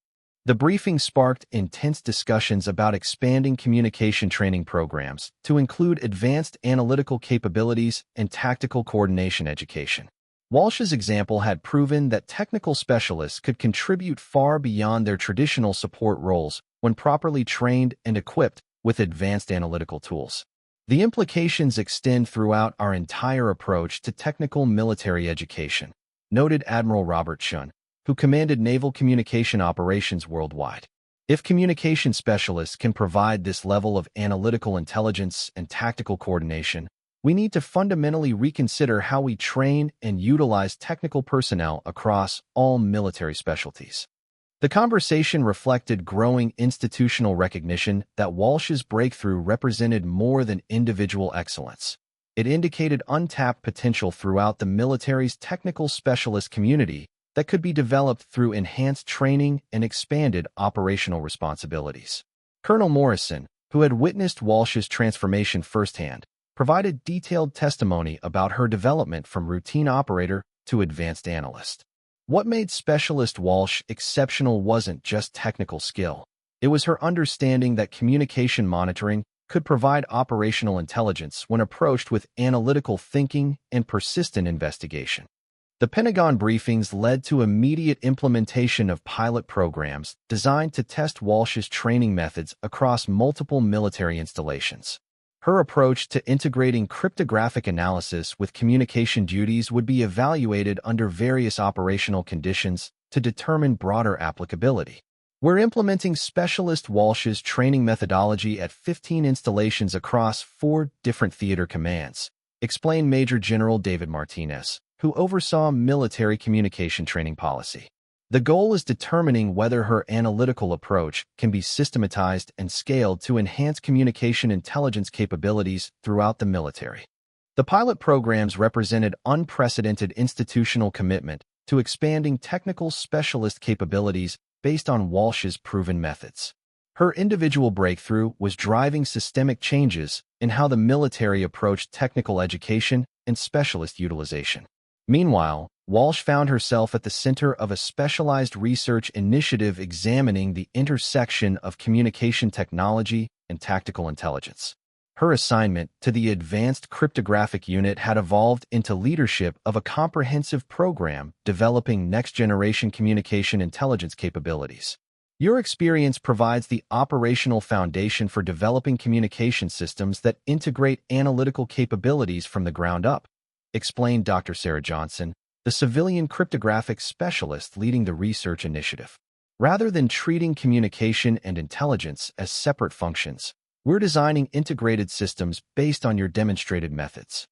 The briefing sparked intense discussions about expanding communication training programs to include advanced analytical capabilities and tactical coordination education. Walsh's example had proven that technical specialists could contribute far beyond their traditional support roles when properly trained and equipped with advanced analytical tools. The implications extend throughout our entire approach to technical military education, noted Admiral Robert Shun, who commanded naval communication operations worldwide. If communication specialists can provide this level of analytical intelligence and tactical coordination, we need to fundamentally reconsider how we train and utilize technical personnel across all military specialties. The conversation reflected growing institutional recognition that Walsh's breakthrough represented more than individual excellence. It indicated untapped potential throughout the military's technical specialist community that could be developed through enhanced training and expanded operational responsibilities. Colonel Morrison, who had witnessed Walsh's transformation firsthand, provided detailed testimony about her development from routine operator to advanced analyst. What made Specialist Walsh exceptional wasn't just technical skill. It was her understanding that communication monitoring could provide operational intelligence when approached with analytical thinking and persistent investigation. The Pentagon briefings led to immediate implementation of pilot programs designed to test Walsh's training methods across multiple military installations. Her approach to integrating cryptographic analysis with communication duties would be evaluated under various operational conditions to determine broader applicability. We're implementing Specialist Walsh's training methodology at 15 installations across 4 different theater commands, explained Major General David Martinez, who oversaw military communication training policy. The goal is determining whether her analytical approach can be systematized and scaled to enhance communication intelligence capabilities throughout the military. The pilot programs represented unprecedented institutional commitment to expanding technical specialist capabilities based on Walsh's proven methods. Her individual breakthrough was driving systemic changes in how the military approached technical education and specialist utilization. Meanwhile, Walsh found herself at the center of a specialized research initiative examining the intersection of communication technology and tactical intelligence. Her assignment to the Advanced Cryptographic Unit had evolved into leadership of a comprehensive program developing next-generation communication intelligence capabilities. Your experience provides the operational foundation for developing communication systems that integrate analytical capabilities from the ground up, explained Dr. Sarah Johnson, the civilian cryptographic specialist leading the research initiative. Rather than treating communication and intelligence as separate functions, we're designing integrated systems based on your demonstrated methods.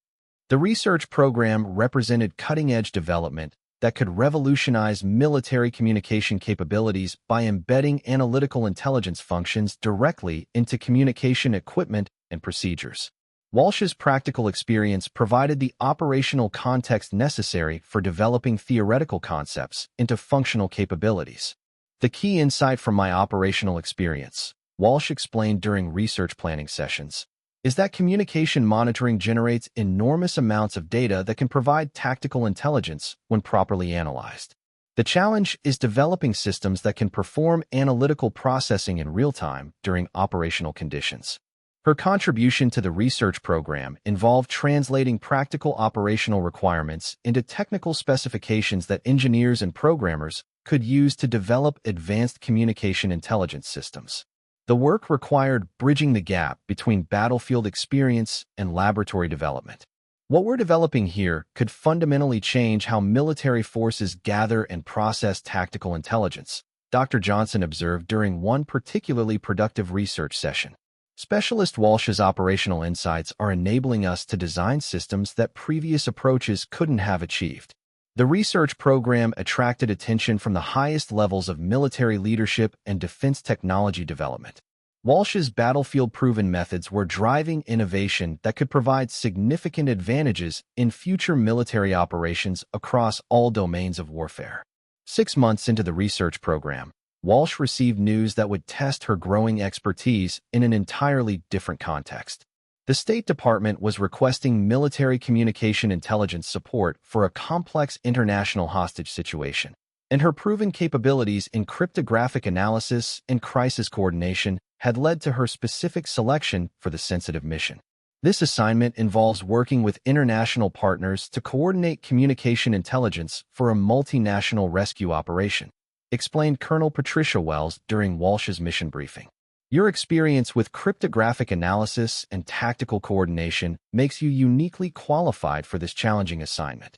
The research program represented cutting-edge development that could revolutionize military communication capabilities by embedding analytical intelligence functions directly into communication equipment and procedures. Walsh's practical experience provided the operational context necessary for developing theoretical concepts into functional capabilities. The key insight from my operational experience, Walsh explained during research planning sessions, is that communication monitoring generates enormous amounts of data that can provide tactical intelligence when properly analyzed. The challenge is developing systems that can perform analytical processing in real time during operational conditions. Her contribution to the research program involved translating practical operational requirements into technical specifications that engineers and programmers could use to develop advanced communication intelligence systems. The work required bridging the gap between battlefield experience and laboratory development. What we're developing here could fundamentally change how military forces gather and process tactical intelligence, Dr. Johnson observed during one particularly productive research session. Specialist Walsh's operational insights are enabling us to design systems that previous approaches couldn't have achieved. The research program attracted attention from the highest levels of military leadership and defense technology development. Walsh's battlefield-proven methods were driving innovation that could provide significant advantages in future military operations across all domains of warfare. 6 months into the research program, Walsh received news that would test her growing expertise in an entirely different context. The State Department was requesting military communication intelligence support for a complex international hostage situation, and her proven capabilities in cryptographic analysis and crisis coordination had led to her specific selection for the sensitive mission. This assignment involves working with international partners to coordinate communication intelligence for a multinational rescue operation, explained Colonel Patricia Wells during Walsh's mission briefing. Your experience with cryptographic analysis and tactical coordination makes you uniquely qualified for this challenging assignment.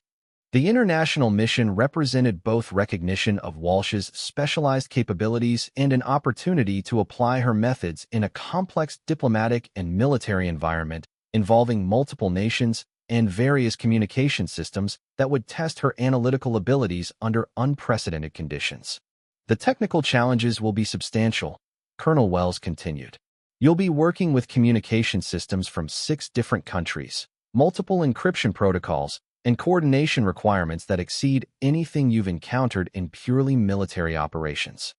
The international mission represented both recognition of Walsh's specialized capabilities and an opportunity to apply her methods in a complex diplomatic and military environment involving multiple nations and various communication systems that would test her analytical abilities under unprecedented conditions. The technical challenges will be substantial, Colonel Wells continued. You'll be working with communication systems from 6 different countries, multiple encryption protocols, and coordination requirements that exceed anything you've encountered in purely military operations.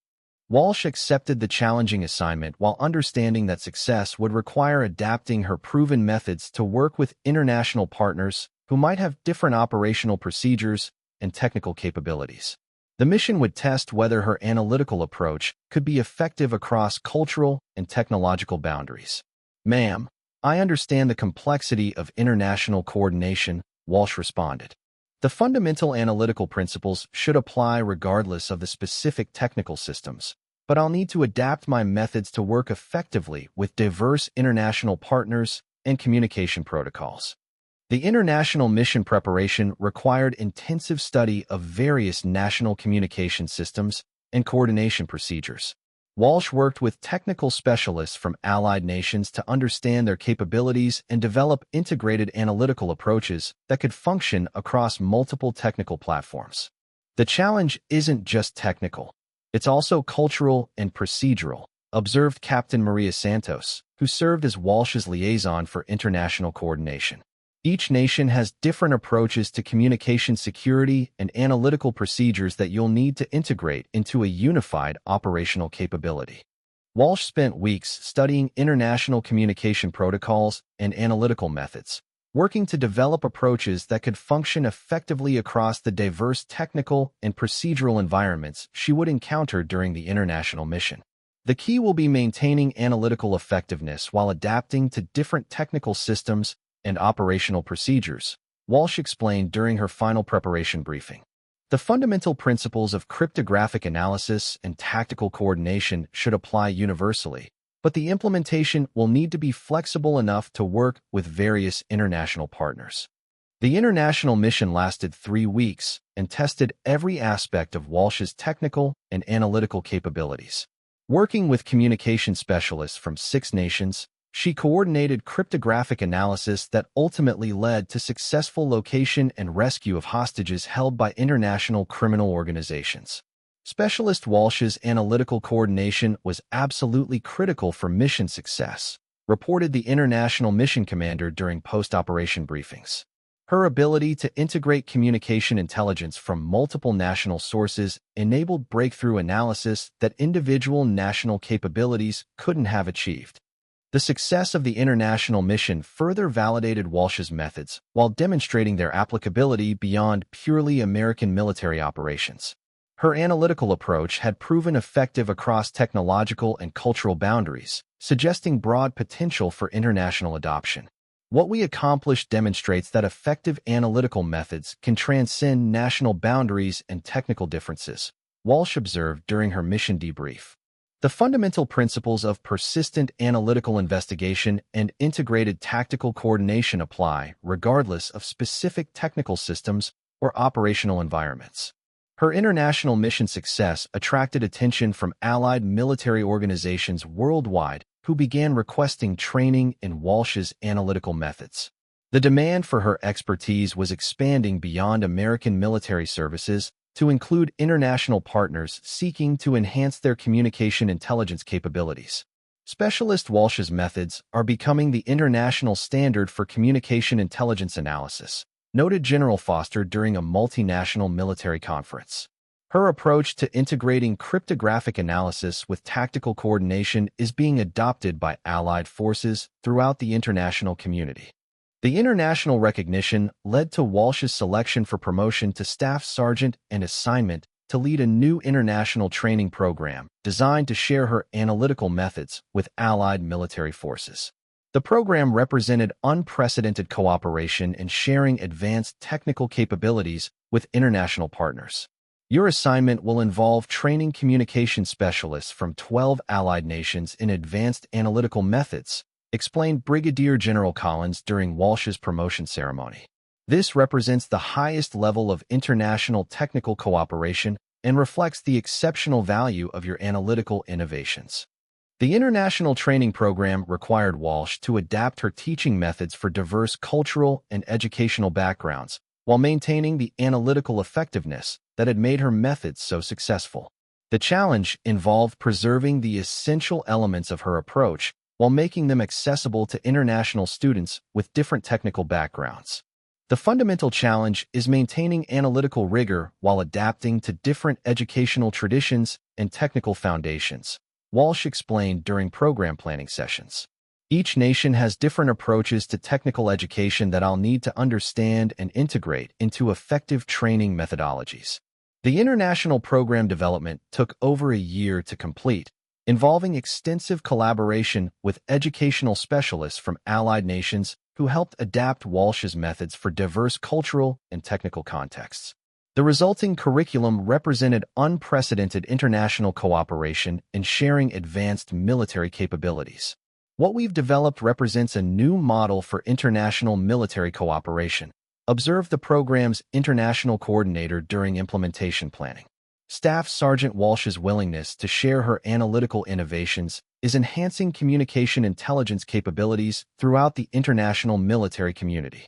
Walsh accepted the challenging assignment while understanding that success would require adapting her proven methods to work with international partners who might have different operational procedures and technical capabilities. The mission would test whether her analytical approach could be effective across cultural and technological boundaries. Ma'am, I understand the complexity of international coordination, Walsh responded. The fundamental analytical principles should apply regardless of the specific technical systems, but I'll need to adapt my methods to work effectively with diverse international partners and communication protocols. The international mission preparation required intensive study of various national communication systems and coordination procedures. Walsh worked with technical specialists from allied nations to understand their capabilities and develop integrated analytical approaches that could function across multiple technical platforms. The challenge isn't just technical, it's also cultural and procedural, observed Captain Maria Santos, who served as Walsh's liaison for international coordination. Each nation has different approaches to communication security and analytical procedures that you'll need to integrate into a unified operational capability. Walsh spent weeks studying international communication protocols and analytical methods, working to develop approaches that could function effectively across the diverse technical and procedural environments she would encounter during the international mission. The key will be maintaining analytical effectiveness while adapting to different technical systems and operational procedures, Walsh explained during her final preparation briefing. The fundamental principles of cryptographic analysis and tactical coordination should apply universally, but the implementation will need to be flexible enough to work with various international partners. The international mission lasted 3 weeks and tested every aspect of Walsh's technical and analytical capabilities. Working with communication specialists from 6 nations, she coordinated cryptographic analysis that ultimately led to successful location and rescue of hostages held by international criminal organizations. Specialist Walsh's analytical coordination was absolutely critical for mission success, reported the international mission commander during post-operation briefings. Her ability to integrate communication intelligence from multiple national sources enabled breakthrough analysis that individual national capabilities couldn't have achieved. The success of the international mission further validated Walsh's methods while demonstrating their applicability beyond purely American military operations. Her analytical approach had proven effective across technological and cultural boundaries, suggesting broad potential for international adoption. What we accomplished demonstrates that effective analytical methods can transcend national boundaries and technical differences, Walsh observed during her mission debrief. The fundamental principles of persistent analytical investigation and integrated tactical coordination apply regardless of specific technical systems or operational environments. Her international mission success attracted attention from allied military organizations worldwide who began requesting training in Walsh's analytical methods. The demand for her expertise was expanding beyond American military services to include international partners seeking to enhance their communication intelligence capabilities. Specialist Walsh's methods are becoming the international standard for communication intelligence analysis, noted General Foster during a multinational military conference. Her approach to integrating cryptographic analysis with tactical coordination is being adopted by allied forces throughout the international community. The international recognition led to Walsh's selection for promotion to staff sergeant and assignment to lead a new international training program designed to share her analytical methods with allied military forces. The program represented unprecedented cooperation in sharing advanced technical capabilities with international partners. Your assignment will involve training communication specialists from 12 allied nations in advanced analytical methods, explained Brigadier General Collins during Walsh's promotion ceremony. This represents the highest level of international technical cooperation and reflects the exceptional value of your analytical innovations. The international training program required Walsh to adapt her teaching methods for diverse cultural and educational backgrounds while maintaining the analytical effectiveness that had made her methods so successful. The challenge involved preserving the essential elements of her approach while making them accessible to international students with different technical backgrounds. The fundamental challenge is maintaining analytical rigor while adapting to different educational traditions and technical foundations, Walsh explained during program planning sessions. Each nation has different approaches to technical education that I'll need to understand and integrate into effective training methodologies. The international program development took over a year to complete, involving extensive collaboration with educational specialists from allied nations who helped adapt Walsh's methods for diverse cultural and technical contexts. The resulting curriculum represented unprecedented international cooperation in sharing advanced military capabilities. What we've developed represents a new model for international military cooperation, observed the program's international coordinator during implementation planning. Staff Sergeant Walsh's willingness to share her analytical innovations is enhancing communication intelligence capabilities throughout the international military community.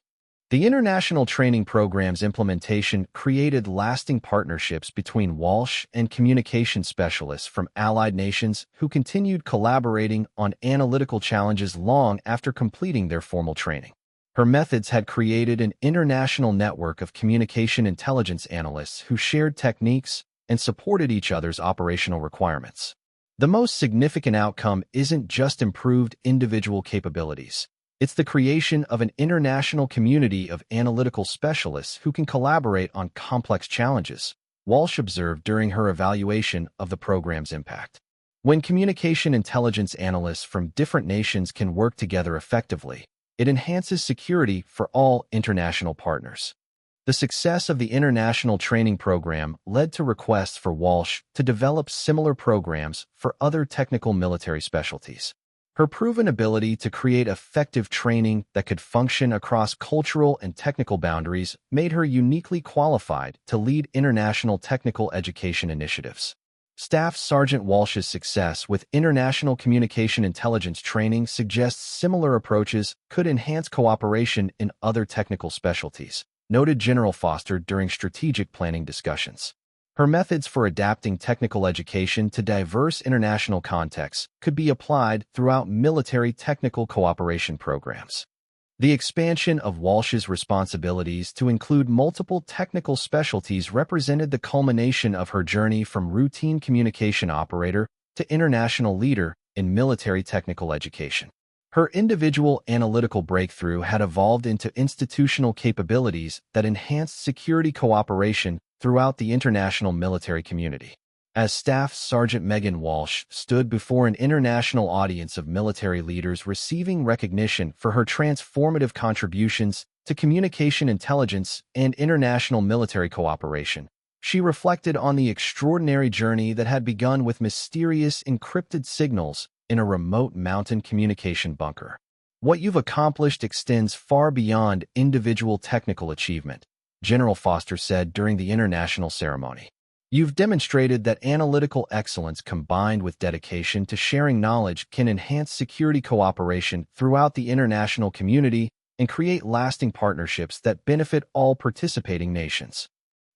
The international training program's implementation created lasting partnerships between Walsh and communication specialists from allied nations who continued collaborating on analytical challenges long after completing their formal training. Her methods had created an international network of communication intelligence analysts who shared techniques and supported each other's operational requirements. The most significant outcome isn't just improved individual capabilities. It's the creation of an international community of analytical specialists who can collaborate on complex challenges, Walsh observed during her evaluation of the program's impact. When communication intelligence analysts from different nations can work together effectively, it enhances security for all international partners. The success of the international training program led to requests for Walsh to develop similar programs for other technical military specialties. Her proven ability to create effective training that could function across cultural and technical boundaries made her uniquely qualified to lead international technical education initiatives. Staff Sergeant Walsh's success with international communication intelligence training suggests similar approaches could enhance cooperation in other technical specialties, noted General Foster during strategic planning discussions. Her methods for adapting technical education to diverse international contexts could be applied throughout military technical cooperation programs. The expansion of Walsh's responsibilities to include multiple technical specialties represented the culmination of her journey from routine communication operator to international leader in military technical education. Her individual analytical breakthrough had evolved into institutional capabilities that enhanced security cooperation throughout the international military community. As Staff Sergeant Megan Walsh stood before an international audience of military leaders receiving recognition for her transformative contributions to communication intelligence and international military cooperation, she reflected on the extraordinary journey that had begun with mysterious encrypted signals in a remote mountain communication bunker. What you've accomplished extends far beyond individual technical achievement, General Foster said during the international ceremony. You've demonstrated that analytical excellence combined with dedication to sharing knowledge can enhance security cooperation throughout the international community and create lasting partnerships that benefit all participating nations.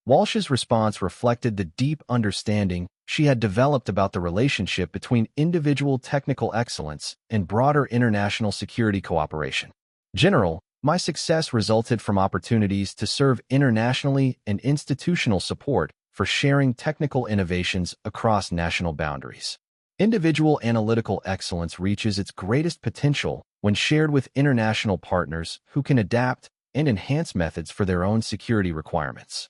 Walsh's response reflected the deep understanding she had developed about the relationship between individual technical excellence and broader international security cooperation. General, my success resulted from opportunities to serve internationally and institutional support for sharing technical innovations across national boundaries. Individual analytical excellence reaches its greatest potential when shared with international partners who can adapt and enhance methods for their own security requirements.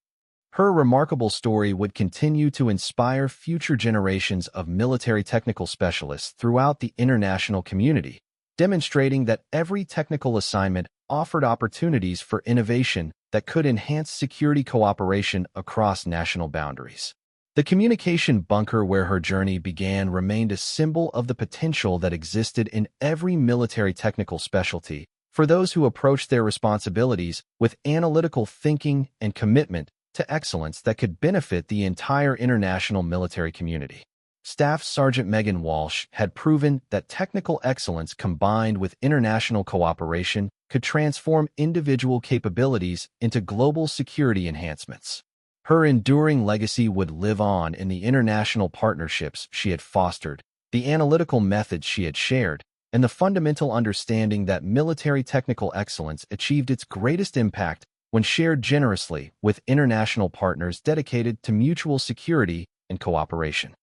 Her remarkable story would continue to inspire future generations of military technical specialists throughout the international community, demonstrating that every technical assignment offered opportunities for innovation that could enhance security cooperation across national boundaries. The communication bunker where her journey began remained a symbol of the potential that existed in every military technical specialty for those who approached their responsibilities with analytical thinking and commitment to excellence that could benefit the entire international military community. Staff Sergeant Megan Walsh had proven that technical excellence combined with international cooperation could transform individual capabilities into global security enhancements. Her enduring legacy would live on in the international partnerships she had fostered, the analytical methods she had shared, and the fundamental understanding that military technical excellence achieved its greatest impact when shared generously with international partners dedicated to mutual security and cooperation.